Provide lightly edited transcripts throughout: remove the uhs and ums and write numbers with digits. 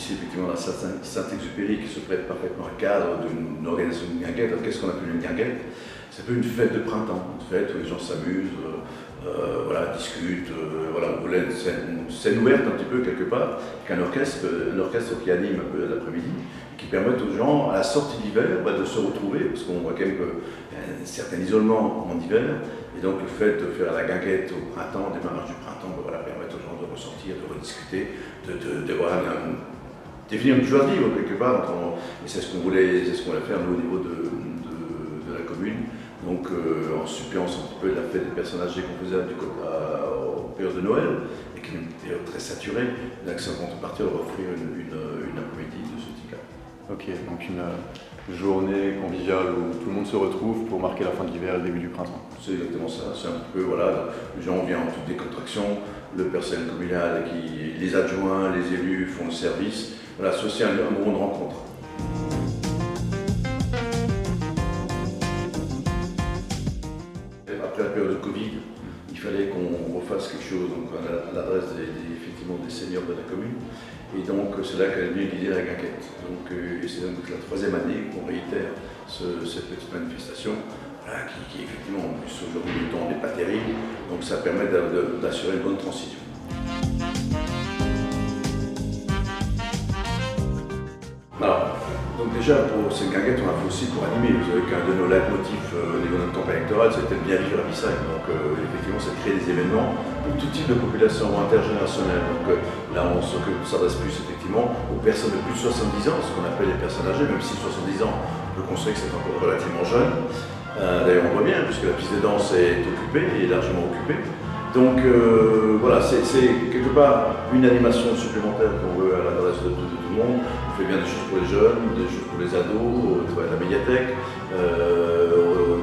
ici effectivement la Saint-Exupéry qui se prête parfaitement à cadre d'une organisation de guinguette. Alors qu'est-ce qu'on appelle une guinguette? C'est un peu une fête de printemps, une fête où les gens s'amusent, voilà, discutent, voilà, on voulait une scène ouverte un petit peu quelque part, avec un orchestre qui anime un peu l'après-midi, qui permettent aux gens, à la sortie d'hiver, de se retrouver, parce qu'on voit quand même qu'il y a un certain isolement en hiver, et donc le fait de faire la guinguette au printemps, au démarrage du printemps, voilà, permettre aux gens de ressortir, de rediscuter, de voir définir une joie de vivre quelque part, et c'est ce qu'on voulait faire nous au niveau de la commune. Donc en suppléance un petit peu de la fête des personnes âgées qu'on faisait au période de Noël, et qui est une période très saturée, l'action contrepartie va offrir une après-midi de ce type-là. Ok, donc une journée conviviale où tout le monde se retrouve pour marquer la fin de l'hiver et le début du printemps. C'est exactement ça, c'est un petit peu, voilà, les gens viennent en toute décontraction, le personnel communal, les adjoints, les élus font le service, voilà, c'est aussi un moment de rencontre. Après la période de Covid, il fallait qu'on refasse quelque chose donc à l'adresse effectivement des seniors de la commune. Et donc c'est là qu'elle est venue l'idée de la guinguette. Donc c'est donc la troisième année qu'on réitère cette petite manifestation, voilà, qui effectivement en plus aujourd'hui le temps n'est pas terrible, donc ça permet d'assurer une bonne transition. Alors, donc déjà pour cette guinguette, on a fait aussi pour animer. Vous savez qu'un de nos leitmotifs au niveau de notre campagne électorale, c'était de bien vivre à Vissac. Donc effectivement, c'est de créer des événements pour tout type de population intergénérationnelle. Donc là, on s'adresse plus effectivement aux personnes de plus de 70 ans, ce qu'on appelle les personnes âgées, même si 70 ans, on peut considérer que c'est encore relativement jeune. D'ailleurs, on voit bien, puisque la piste de danse est occupée, et largement occupée. Donc voilà, c'est quelque part une animation supplémentaire qu'on veut à l'adresse de tout le monde. On fait bien des choses pour les jeunes, des choses pour les ados, au travers de la médiathèque,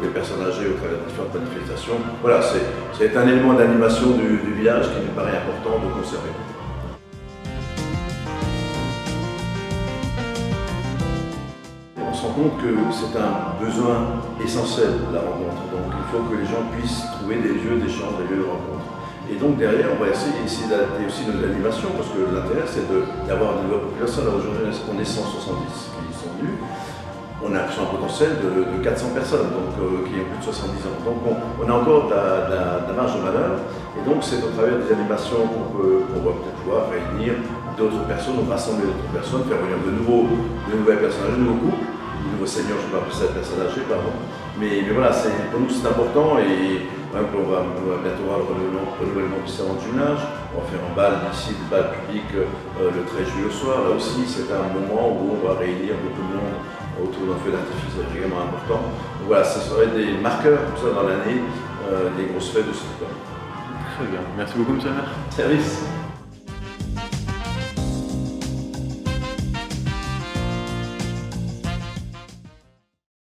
des personnes âgées au travers de différentes manifestations. Voilà, c'est un élément d'animation du village qui nous paraît important de conserver. On se rend compte que c'est un besoin essentiel, la rencontre. Donc il faut que les gens puissent trouver des lieux d'échange, des lieux de rencontre. Et donc derrière, on va essayer d'adapter aussi notre animation, parce que l'intérêt c'est d'avoir une nouvelle population. Alors aujourd'hui, on est 170 qui sont venus. On a un potentiel de 400 personnes donc, qui ont plus de 70 ans. Donc on a encore de la marge de manœuvre. Et donc c'est au travers des animations qu'on va peut-être pouvoir réunir d'autres personnes, rassembler d'autres personnes, faire venir de nouvelles personnes âgées, de nouveaux couples. De nouveaux seniors, je ne sais pas plus ça personne âgée, pardon. Mais voilà, pour nous c'est important et on va bientôt voir le renouvellement du salon de jumelage. On va faire un bal ici, le bal public le 13 juillet au soir. Là aussi, c'est un moment où on va réunir beaucoup de monde autour d'un feu d'artifice, c'est vraiment important. Donc voilà, ce serait des marqueurs comme ça dans l'année, des grosses fêtes de ce type. Très bien, merci beaucoup, monsieur le maire. Service.